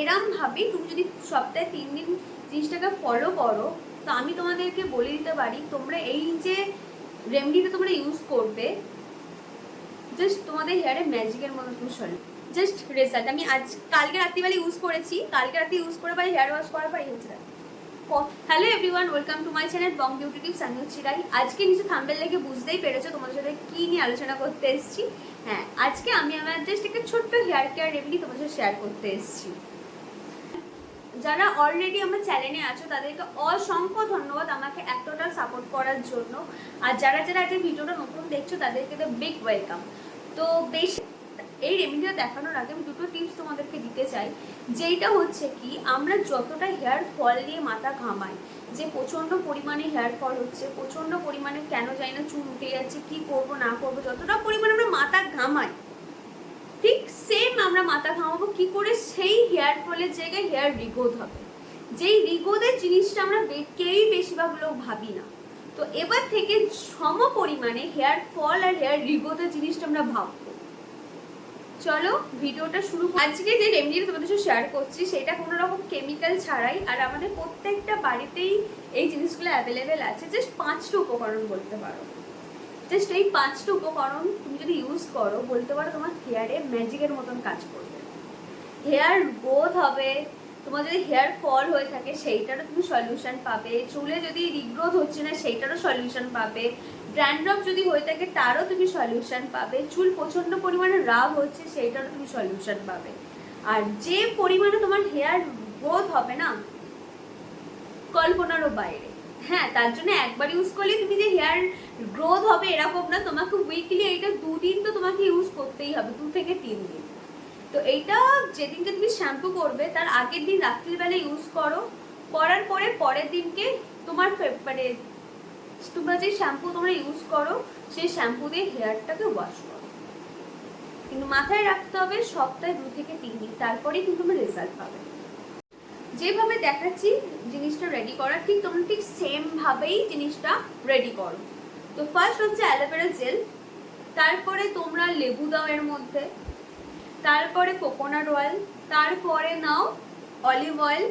এরম ভাবে তুমি যদি সপ্তাহে 3 দিন জিনিসটাকে ফলো করো, তো আমি তোমাদেরকে বলে দিতে পারি তোমরা এই যে রেমেডিটা তোমরা ইউজ করবে, জাস্ট তোমাদের হেয়ারে ম্যাজিকের মতো তুমি জাস্ট রেজাল্ট। আমি কালকে রাত্রিবেলা ইউজ করেছি, কালকে রাত্রি ইউজ করে পাই হেয়ার ওয়াশ করার পর এই হচ্ছে। Hello everyone, welcome to my channel Bong beauty tips. আমি হচ্ছি রাই। আজকে নিচে থাম্বনেল দেখে বুঝতেই পেরেছো তোমাদের সাথে কি নিয়ে আলোচনা করতে এসেছি। হ্যাঁ, আজকে আমি আমার জাস্ট একটা ছোট্ট হেয়ার কেয়ার রেমেডি তোমাদের সাথে শেয়ার করতে এসেছি। যারা অলরেডি আমার চ্যানেলে আছো তাদেরকে অসংখ্য ধন্যবাদ আমাকে এতটা সাপোর্ট করার জন্য। আর যারা যারা আজকে ভিডিওটা নতুন দেখছো তাদেরকে তো বিগ ওয়েলকাম। তো বেশি এই রেমেডিটা দেখানোর আগে আমি দুটো টিপস তোমাদেরকে দিতে চাই, যেইটা হচ্ছে কি আমরা যতটা হেয়ার ফল নিয়ে মাথা ঘামাই, যে প্রচণ্ড পরিমাণে হেয়ার ফল হচ্ছে, প্রচণ্ড পরিমাণে কেন জানি না চুল উঠে যাচ্ছে, কি করব না করবো, যতটা পরিমাণে আমরা মাথা ঘামাই ঠিক সেম আমরা মাথা ঘামাবো কি করে সেই হেয়ার ফলের জায়গায় হেয়ার রিগ্রোথ হবে। যেই রিগ্রোথের জিনিসটা আমরা কেউই বেশিরভাগ লোক ভাবি না। তো এবার থেকে সম পরিমাণে হেয়ার ফল আর হেয়ার রিগ্রোথের জিনিসটা আমরা ভাববো। চলো ভিডিওটা শুরু। আজকে যে রেমেডিটা তোমাদের সাথে শেয়ার করছি সেটা কোনো রকম কেমিক্যাল ছাড়াই, আর আমাদের প্রত্যেকটা বাড়িতেই এই জিনিসগুলো অ্যাভেলেবেল আছে। জাস্ট 5টা উপকরণ বলতে পারো। জাস্ট এই 5টা উপকরণ তুমি যদি ইউজ করো বলতে পারো তোমার হেয়ারে ম্যাজিকের মতন কাজ করবে। হেয়ার গ্রোথ হবে, তোমার যদি হেয়ার ফল হয়ে থাকে সেইটারও তুমি সলিউশন পাবে, চুলে যদি রিগ্রোথ হচ্ছে না সেইটারও সলিউশন পাবে, ড্যান্ড্রফ যদি হয়ে থাকে তারও তুমি সলিউশন পাবে, চুল প্রচণ্ড পরিমাণে রাগ হচ্ছে সেইটারও তুমি সলিউশন পাবে। আর যে পরিমাণে তোমার হেয়ার গ্রোথ হবে না, কল্পনারও বাইরে। হ্যাঁ, তার জন্য একবার ইউজ করলে তুমি যে হেয়ার গ্রোথ হবে এরকম না, তোমাকে উইকলি এইটা 2 দিন তো তোমাকে ইউজ করতেই হবে, 2 থেকে 3 দিন। তো এইটা যেদিনকে তুমি শ্যাম্পু করবে তার আগের দিন রাত্রিবেলা ইউজ করো, করার পরে পরের দিনকে তোমার মানে তোমরা যে শ্যাম্পু তোমরা ইউজ করো সেই শ্যাম্পু দিয়ে হেয়ারটাকে ওয়াশ করো। কিন্তু মাথায় রাখতে হবে সপ্তাহে 2 থেকে 3 দিন, তারপরেই কিন্তু তুমি রেজাল্ট পাবে। যেভাবে দেখাচ্ছি জিনিসটা রেডি করার, ঠিক তোমরা ঠিক সেম ভাবেই জিনিসটা রেডি করো। তো ফার্স্ট হচ্ছে অ্যালোভেরা জেল, তারপরে তোমরা লেবু দাও এর মধ্যে, তারপরে কোকোনাট অয়েল, তারপরে নাও অলিভ অয়েল,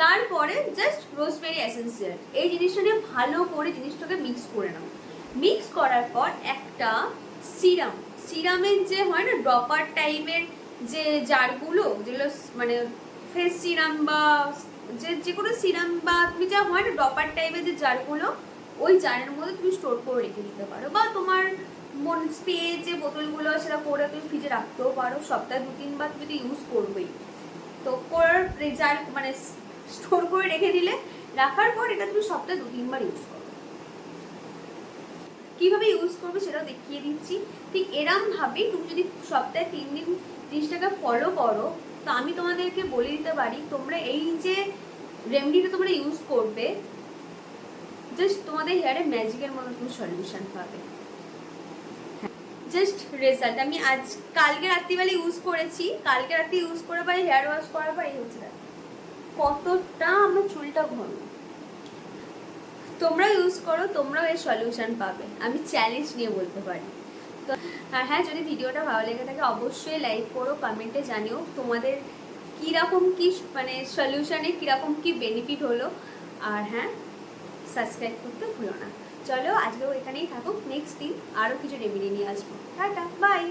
তারপরে জাস্ট রোজমেরি এসেন্সিয়াল। এই জিনিসটা নিয়ে ভালো করে জিনিসটাকে মিক্স করে নাও। মিক্স করার পর একটা সিরামের যে হয় না ড্রপার টাইপের যে জারগুলো, যেগুলো মানে ফেস সিরাম বা যে কোনো সিরাম বা তুমি যা হয় না ড্রপার টাইপের যে জারগুলো, ওই জারের মধ্যে তুমি স্টোর করে রেখে দিতে পারো, বা তোমার স্প্রে যে বোতলগুলো সেটা করে তুমি ফ্রিজে রাখতেও পারো। সপ্তাহে 2-3 বার তুমি তো ইউজ করবেই, তো করার জার মানে স্টোর করে রেখে দিলে, রাখার পর এটা তুমি সপ্তাহে 2-3 বার ইউজ করো। কিভাবে ইউজ করবে সেটাও দেখিয়ে দিচ্ছি। ঠিক এরম ভাবে তুমি যদি সপ্তাহে 3 দিন জিনিসটাকে ফলো করো, তো আমি তোমাদেরকে বলে দিতে পারি তোমরা এই যে রেমেডিটা তোমরা ইউজ করবে, জাস্ট তোমাদের হেয়ারে ম্যাজিকের মতো তুমি সলিউশন পাবে। Just result. আমি কালকে রাত্রিবেলা ইউজ করেছি, কালকে রাত্রি ইউজ করে পাই হেয়ার ওয়াশ করার পর এই হচ্ছে কতটা আমার চুলটা ঘন। তোমরা ইউজ করো, তোমরাও এর সলিউশন পাবে, আমি চ্যালেঞ্জ নিয়ে বলতে পারি। তো হ্যাঁ, যদি ভিডিওটা ভালো লেগে থাকে অবশ্যই লাইক করো, কমেন্টে জানিও তোমাদের কীরকম কি মানে সলিউশনে কীরকম কি বেনিফিট হলো। আর হ্যাঁ, সাবস্ক্রাইব করতে ভুলো না। চলো আজকেও এখানেই থাকুক, নেক্সট দিন আরও কিছু রেমেডি নিয়ে আসবো। Tata, by.